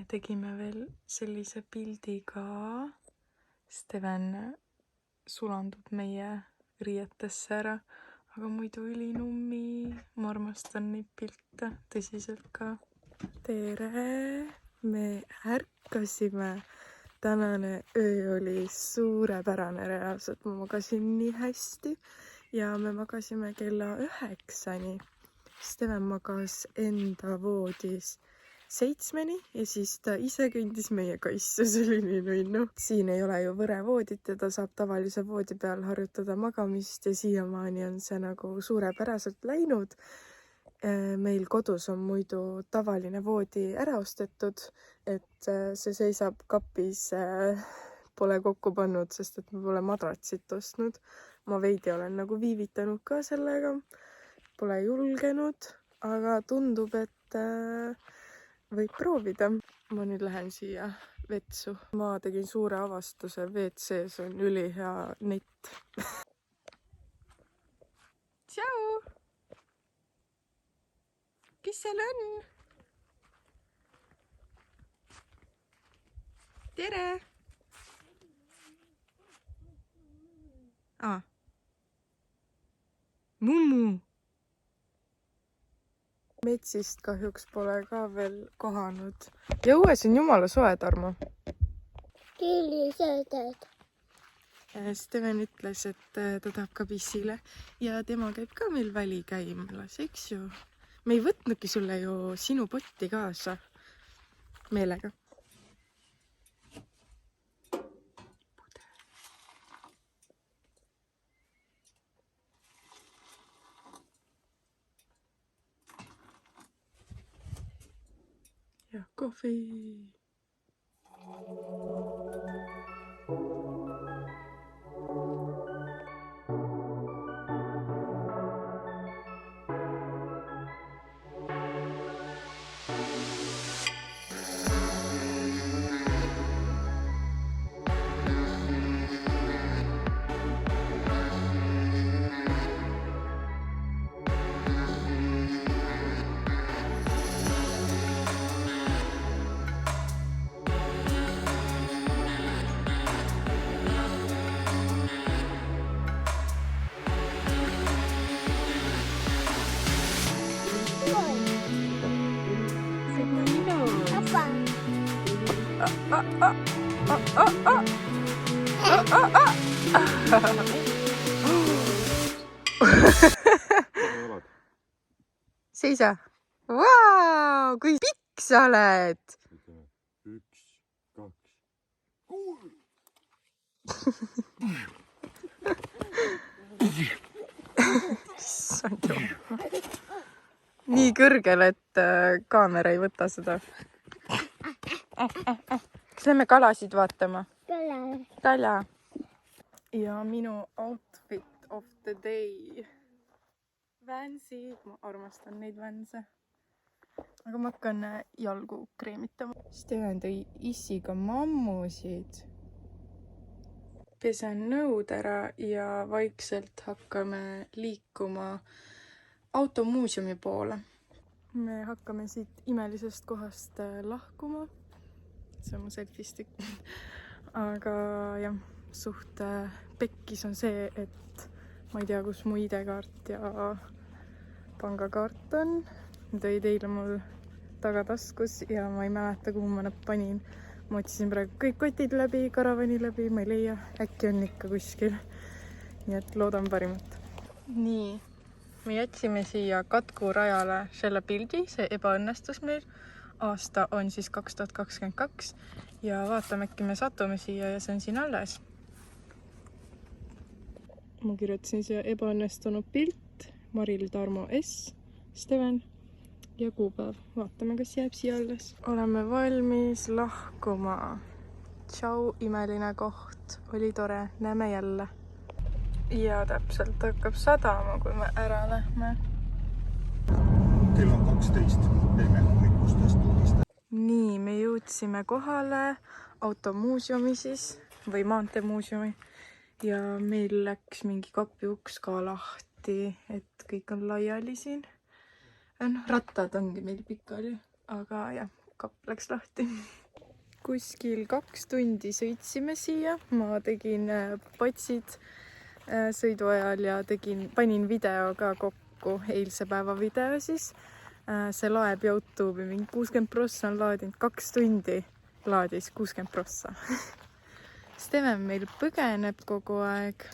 tegime veel sellise pildi ka. Steven sulandub meie riietesse ära, aga muidu ülinummi. Ma armastan neid pilte tõsiselt ka. Tere! Me ärkasime. Tänane öö oli suurepärane reaalselt. Ma magasin nii hästi ja me magasime kella 9-ni. Steven magas enda voodis 7-ni ja siis ta ise kõndis meie kaissu. See oli nii nunnu. Siin ei ole ju võrevoodit ja ta saab tavalise voodi peal harjutada magamist ja siiamaani on see nagu suurepäraselt läinud. Meil kodus on muidu tavaline voodi ära ostetud, et see seisab kapis, pole kokku pannud, sest et ma pole madratsit ostnud. Ma veidi olen nagu viivitanud ka sellega, pole julgenud, aga tundub, et võib proovida. Ma nüüd lähen siia vetsu. Ma tegin suure avastuse, WC-s on ülihea nett. Tšau! Kes seal on? Tere! Mummu! Metsist kahjuks pole ka veel kohanud. Ja õues on jumala soe, Tarmo. Küll söödad. Steven ütles, et ta tahab ka pissile ja tema käib ka meil väli käimas, eks ju? Me ei võtnudki sulle ju sinu potti kaasa meelega. Ja kohvi. Seisa. Vau, kui pikk sa oled. 1, 2, 3. Nii kõrgel, et kaamera ei võta seda. Kas lähme kalasid vaatama? Kala. Ja minu outfit of the day. Vänsid. Ma armastan neid vänse. Aga ma hakkan jalgu kreemitama. Steven tõi issiga mammusid. Pesen nõud ära ja vaikselt hakkame liikuma automuuseumi poole. Me hakkame siit imelisest kohast lahkuma. See on mu selfie-stick. Aga jah, suht pekkis on see, et ma ei tea, kus mu ID-kaart ja pangakaart on. Need olid eile mul tagataskus ja ma ei mäleta, kuhu ma nad panin. Ma otsisin praegu kõik kotid läbi, karavani läbi, ma ei leia. Äkki on ikka kuskil. Nii et loodan parimat. Nii, me jätsime siia katkurajale selle pildi, see ebaõnnestus meil. Aasta on siis 2022 ja vaatame, äkki me satume siia ja see on siin alles. Ma kirjutasin siia ebaõnnestunud pilt, Maril Tarmo S, Steven ja kuupäev. Vaatame, kas jääb siia alles. Oleme valmis lahkuma. Tšau, imeline koht. Oli tore, näeme jälle. Ja täpselt hakkab sadama, kui me ära lähme. Kell on 12, teeme hommikustest uudist. Nii, me jõudsime kohale automuuseumi siis, või maanteemuuseumi. Ja meil läks mingi kapi uks ka lahti, et kõik on laiali siin. Rattad ongi meil pikali, aga jah, kapp läks lahti. Kuskil 2 tundi sõitsime siia, ma tegin patsid sõidu ajal ja panin video ka kokku, eilse päeva video siis. See laeb Youtube'i, mingi 60% on laadinud, 2 tundi laadis 60%. Steven meil põgeneb kogu aeg.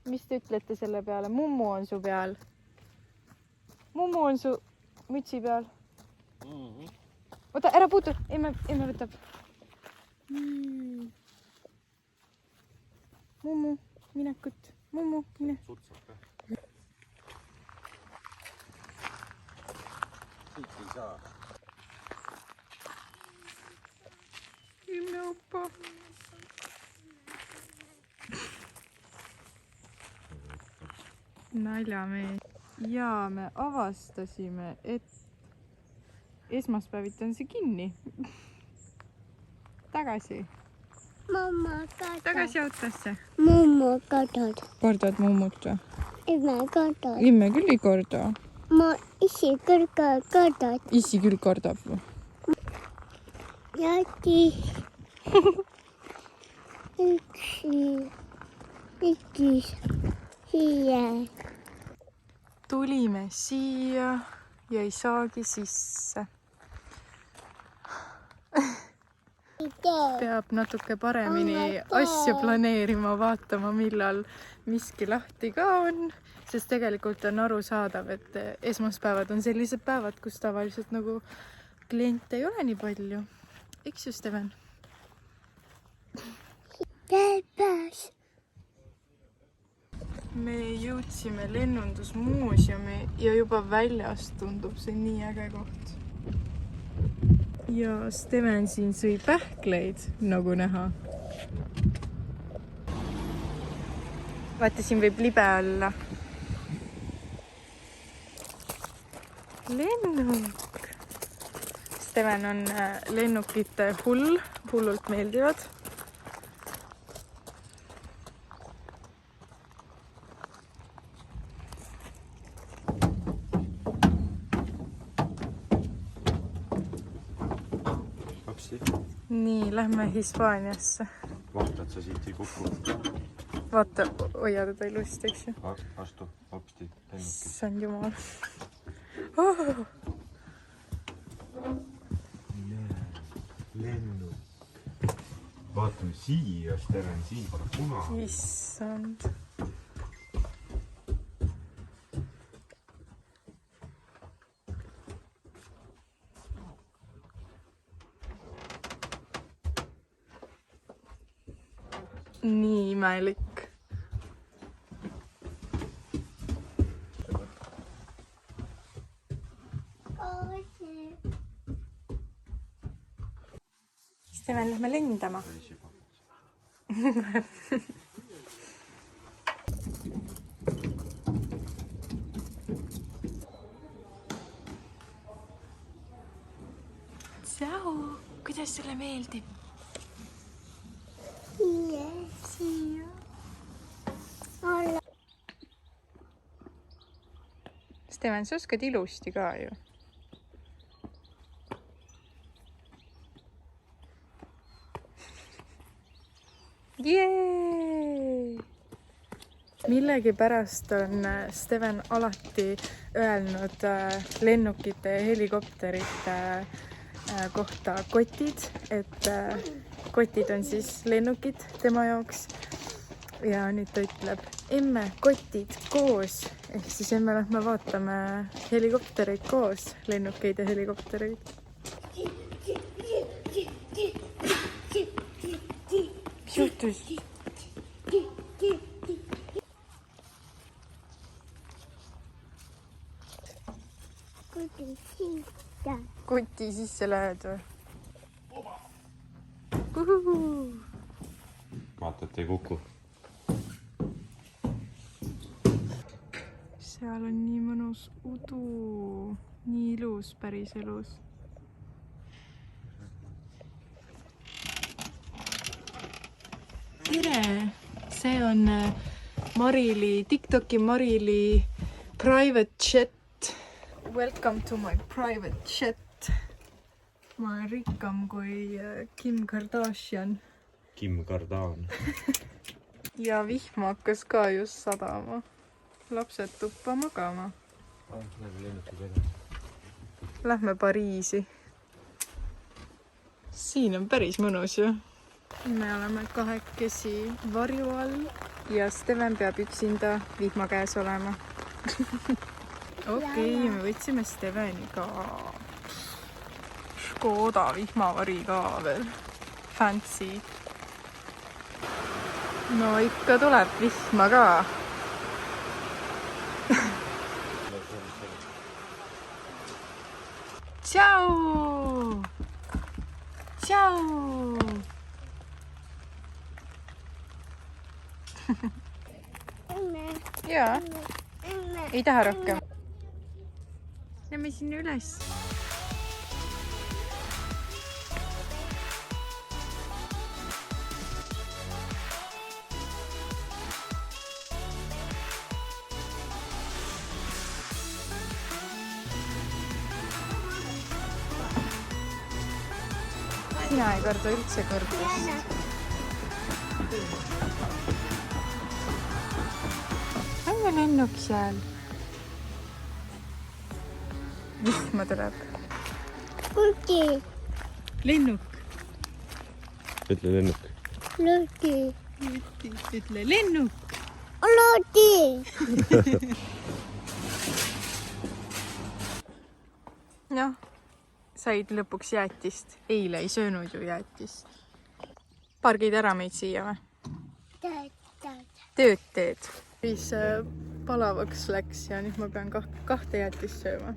Mis te ütlete selle peale? Mummu on su peal. Mummu on su mütsi peal. Oota, ära puutu. Emme võtab. Mummu, minekut. Mummu, mine. Siit ei saa. Ilmeoppa. Naljamees. Ja me avastasime, et esmaspäeviti on see kinni. Tagasi. Mamma katsod. Tagasi autosse. Mummu katsod. Kordad mummut või? Emme katsod. Imme küll ei korda. Ma isi küll katsod. Issi küll kordab või? Jäti. Üks. Siia. Tulime siia ja ei saagi sisse. Peab natuke paremini asju planeerima, vaatama, millal miski lahti ka on. Sest tegelikult on arusaadav, et esmaspäevad on sellised päevad, kus tavaliselt nagu kliente ei ole nii palju. Eks ju, Steven? Pääs. Me jõudsime lennundusmuuseumi ja juba väljast tundub see nii äge koht. Ja Steven siin sõi pähkleid, nagu näha. Vaata, siin võib libe olla. Lennuk. Steven on lennukite hullult meeldivad. Nii, lähme Hispaaniasse. Vaata, et sa siit ei kuku. Vaata, hoia teda ilusti, eks ju. Astu, hopsti, lennukil. Issand jumal. Oh! Lennuk. Vaatame siia, Steven, siin pole puna. Issand. Nii imelik. Steven, lähme lendama. Tšau, kuidas sulle meeldib? Siia. Steven, sa oskad ilusti ka ju. Jee! Millegipärast on Steven alati öelnud lennukite ja helikopterite kohta kotid, et kotid on siis lennukid tema jaoks. Ja nüüd ta ütleb, emme, kotid koos. Ehk siis emme lähme vaatame helikoptereid koos, lennukeid ja helikoptereid. Mis juhtus? Koti sisse lähed või? Vaata, et ei kuku. Seal on nii mõnus udu, nii ilus päris elus. Tere! See on Marili, TikToki Marili private jet. Welcome to my private jet. Ma olen rikkam kui Kim Kardashian. Kim Kardaan. Ja vihma hakkas ka just sadama. Lapsed tuppa magama. Lähme Pariisi. Siin on päris mõnus ju. Me oleme kahekesi varju all ja Steven peab üksinda vihma käes olema. Okei, me võtsime Steveni ka. Škoda vihmavari ka veel. Fancy. No ikka tuleb vihma ka. Tšau! Tšau! Jaa, ei taha rohkem. Lähme sinna üles. Sina ei karda üldse kõrgust. On ju lennuk seal? Vihma tuleb. Luki. Lennuk. Ütle lennuk. Luki. Ütle lennuk. Luki. Noh, said lõpuks jäätist. Eile ei söönud ju jäätist. Pargid ära meid siia või? Tööd teed. Siis palavaks läks ja nüüd ma pean kahte jäätist sööma.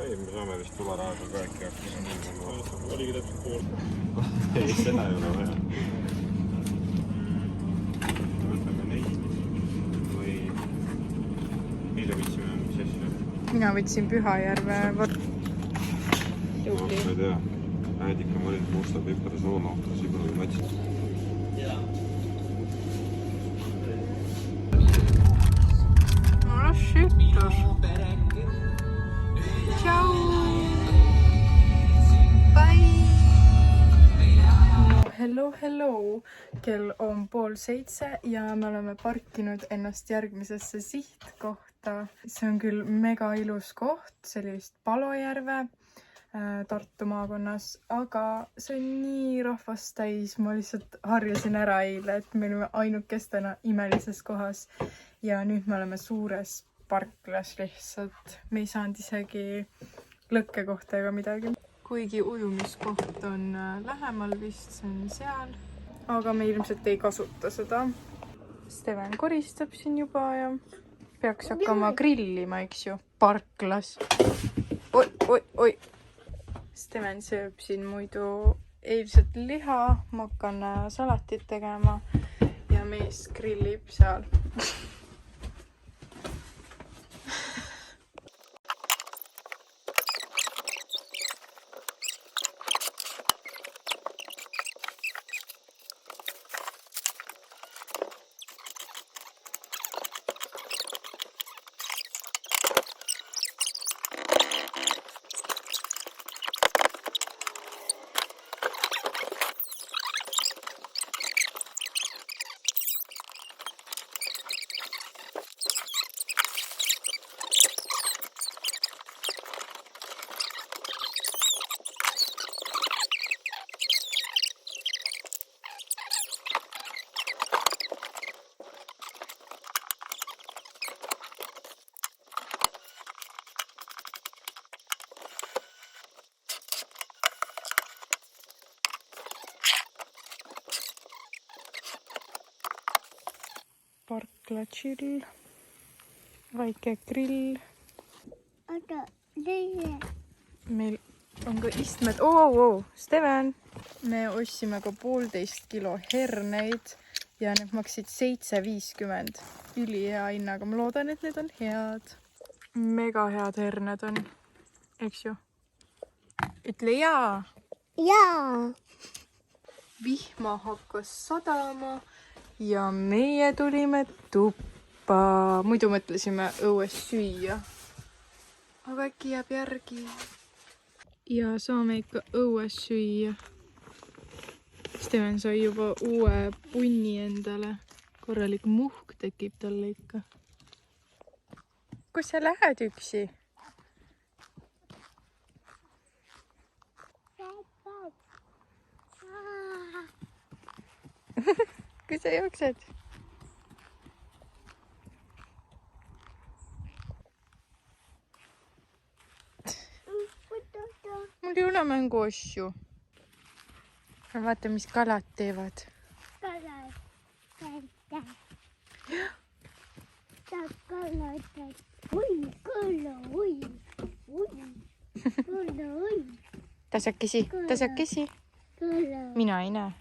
Ei, me saame vist tularaada ka äkki hakkas. Oligi täpselt pool. Ei, seda ei ole vaja. Võtame neid või mille võtsime, mis asja? Mina võtsin Pühajärve vort. Ma ei tea. Äädik on valinud musta pipar, sooma, sibula või matsi. Super. Ciao! Bye! No, hello! Kell on 6:30 ja me oleme parkinud ennast järgmisesse sihtkohta. See on küll mega ilus koht, see oli vist Palojärve Tartu maakonnas, aga see on nii rahvast täis. Ma lihtsalt harjusin ära eile, et me olime ainukestena imelises kohas ja nüüd me oleme suures parklas lihtsalt. Me ei saanud isegi lõkkekohta ega midagi. Kuigi ujumiskoht on lähemal vist, see on seal. Aga me ilmselt ei kasuta seda. Steven koristab siin juba ja peaks hakkama grillima, eks ju, parklas. Oi. Steven sööb siin muidu eilset liha. Ma hakkan salatit tegema ja mees grillib seal. Parkla chill, väike grill. Oota, teie. Meil on ka istmed. Oo, Steven! Me ostsime ka 1,5 kilo herneid ja need maksid 7,50. Ülihea hinnaga. Ma loodan, et need on head. Mega head herned on, eks ju? Ütle jaa! Jaa! Vihma hakkas sadama ja meie tulime tuppa. Muidu mõtlesime õues süüa. aga äkki jääb järgi. Ja saame ikka õues süüa. Steven sai juba uue punni endale. Korralik muhk tekib talle ikka. Kus sa lähed üksi? Kus sa jooksed? Mul ei ole mängu asju. Vaata, mis kalad teevad. Tasakesi. Mina ei näe.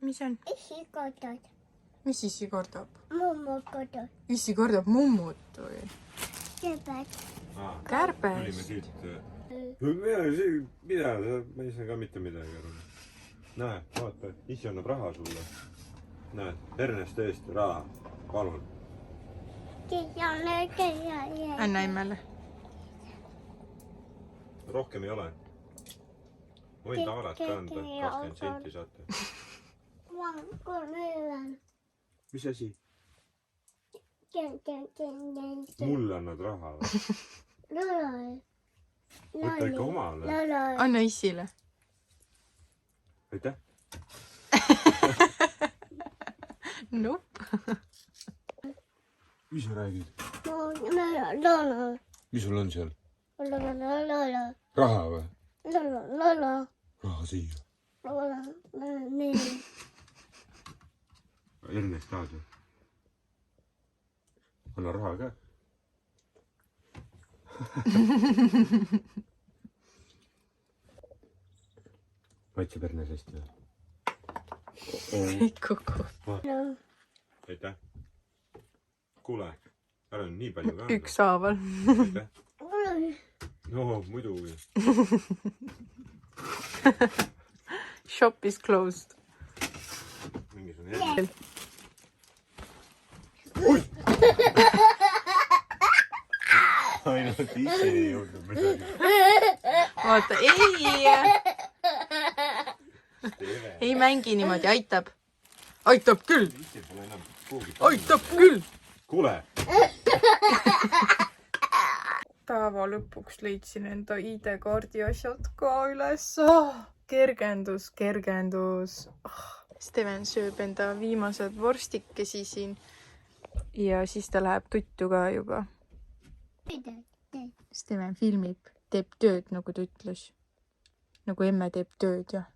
Mis on? Issi kordad. Mis issi kordab? Mummu kordad. Issi kordab mummut või? Kärbes. Kärbes. Olime siit. Mida? Ma ei saa ka mitte midagi aru. Näe, vaata, issi annab raha sulle. Näed, Ernest tõesti raha. Palun. Anna emmele. Rohkem ei ole. Võin taarat ka anda. 20 senti saate. Mis asi? Mulle annad raha või? Võta ikka omale. Anna issile. Aitäh. Nope. Mis sa räägid? Mis sul on seal? Raha või? Raha siia. Ernest tahad või? Anna raha ka. Maitseb Ernest hästi või? Kuku. Aitäh. Kuule, ära on nii palju ka. Ükshaaval. Aitäh. No, muidugi. Shop is closed. Mingisugune järg. Ainult ise ei jõudnud midagi. Vaata, ei mängi niimoodi, aitab. Aitab küll. Aitab küll. Kuule. Päeva lõpuks leidsin enda ID-kaardi asjad ka üles. Kergendus. Steven sööb enda viimased vorstikesi siin. Ja siis ta läheb tuttu ka juba. Steven filmib, teeb tööd, nagu ta ütles. Nagu emme teeb tööd, jah.